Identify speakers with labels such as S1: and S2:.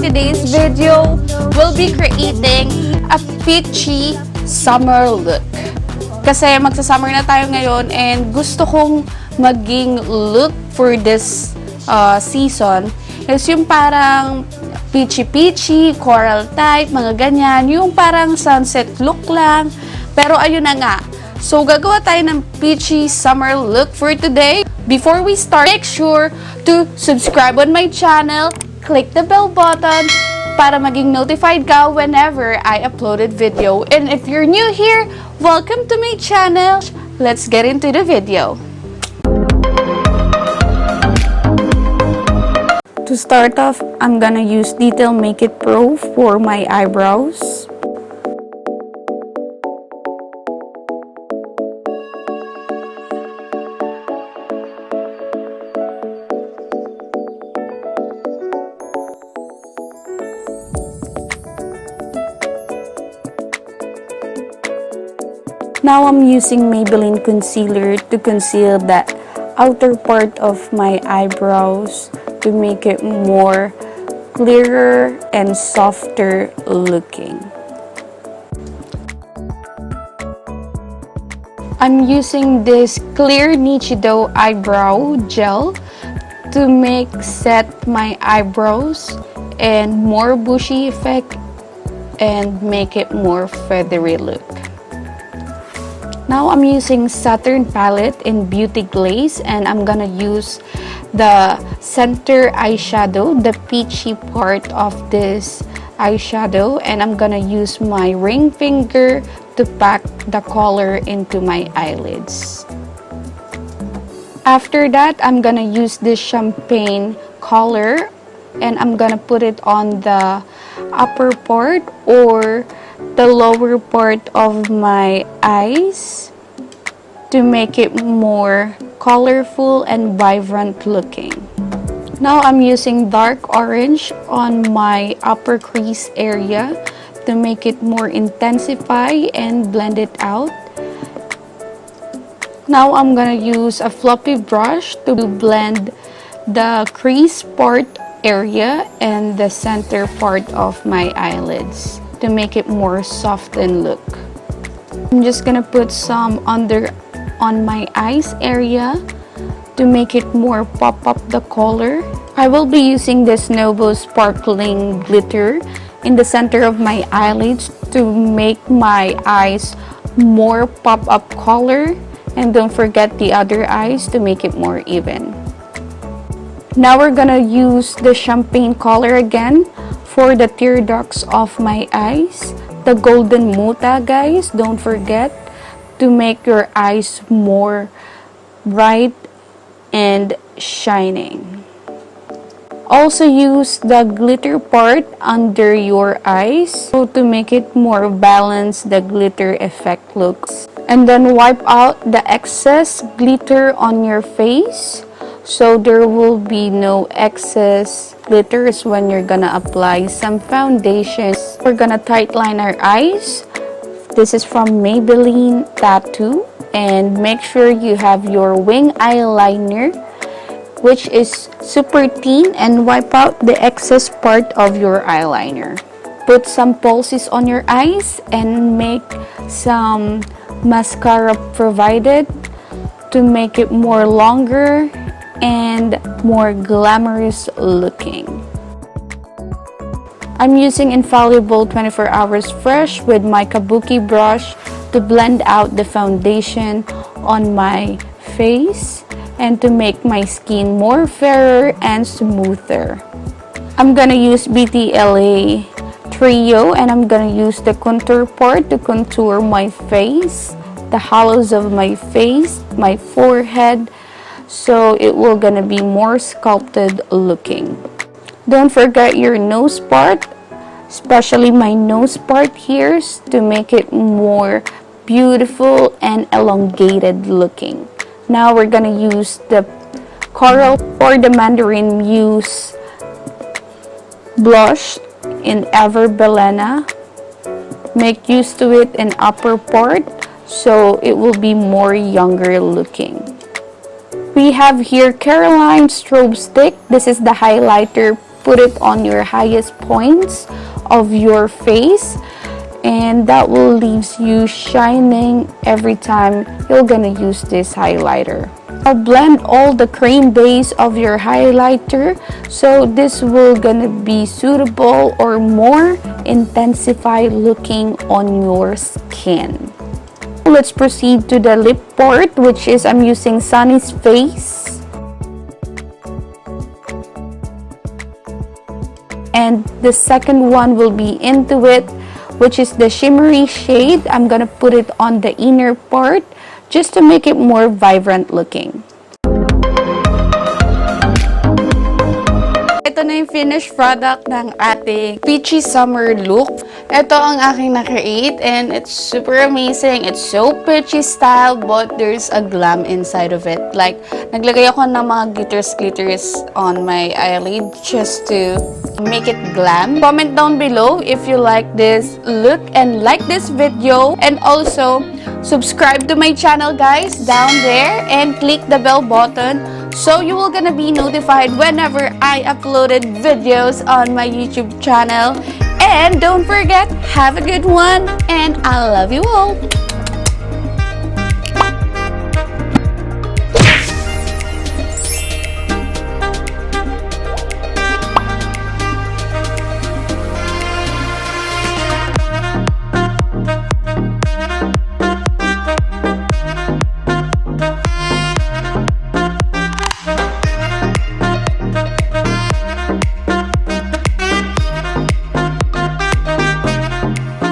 S1: today's video, we'll be creating a peachy summer look. Kasi magsa-summer na tayo ngayon and gusto kong maging look for this season is yung parang peachy-peachy, coral type, mga ganyan. Yung parang sunset look lang. Pero ayun na nga. So, gagawa tayo ng peachy summer look for today. Before we start, make sure to subscribe on my channel, click the bell button para maging notified ka whenever I uploaded video. And if you're new here, welcome to my channel. Let's get into the video. To start off, I'm gonna use Detail Make It Pro for my eyebrows. Now I'm using Maybelline concealer to conceal the outer part of my eyebrows to make it more clearer and softer looking. I'm using this clear Nichido eyebrow gel to set my eyebrows and more bushy effect and make it more feathery look. Now I'm using Saturn palette in Beauty Glaze and I'm gonna use the center eyeshadow, the peachy part of this eyeshadow, and I'm gonna use my ring finger to pack the color into my eyelids. After that, I'm gonna use this champagne color and I'm gonna put it on the upper part or the lower part of my eyes to make it more colorful and vibrant looking. Now I'm using dark orange on my upper crease area to make it more intensify and blend it out. Now I'm gonna use a fluffy brush to blend the crease part area and the center part of my eyelids to make it more soft and look. I'm just gonna put some on my eyes area to make it more pop up the color. I will be using this Novo sparkling glitter in the center of my eyelids to make my eyes more pop up color, and don't forget the other eyes to make it more even. Now we're gonna use the champagne color again for the tear ducts of my eyes, the golden muta, guys. Don't forget to make your eyes more bright and shining. Also use the glitter part under your eyes so to make it more balanced, the glitter effect looks. And then wipe out the excess glitter on your face so there will be no excess glitters when you're gonna apply some foundation. We're gonna tight line our eyes. This is from Maybelline Tattoo, and make sure you have your wing eyeliner, which is super thin, and wipe out the excess part of your eyeliner. Put some pulses on your eyes and make some mascara provided to make it more longer and more glamorous looking. I'm using Infallible 24 Hours Fresh with my kabuki brush to blend out the foundation on my face and to make my skin more fairer and smoother. I'm gonna use BTLA Trio and I'm gonna use the contour part to contour my face, the hollows of my face, my forehead, so it will gonna be more sculpted looking. Don't forget your nose part, especially my nose part here, to make it more beautiful and elongated looking. Now we're gonna use the Coral or the Mandarin Muse blush in Ever Belena. Make use to it in upper part so it will be more younger looking. We have here Caroline Strobe Stick. This is the highlighter put it on your highest points of your face, and that will leave you shining every time you're gonna use this highlighter. I'll blend all the cream base of your highlighter, so this will gonna be suitable or more intensified looking on your skin. Let's proceed to the lip part, which is I'm using Sunny's Face. And the second one will be Into It, which is the shimmery shade. I'm gonna put it on the inner part just to make it more vibrant looking. Ito na yung finished product ng ating Peachy Summer Look. Ito ang aking na-create and it's super amazing. It's so peachy style but there's a glam inside of it. Like, naglagay ako ng mga glitters on my eyelid just to make it glam. Comment down below if you like this look and like this video, and also subscribe to my channel guys down there and click the bell button so you will gonna be notified whenever I uploaded videos on my YouTube channel. And don't forget, have a good one and I love you all.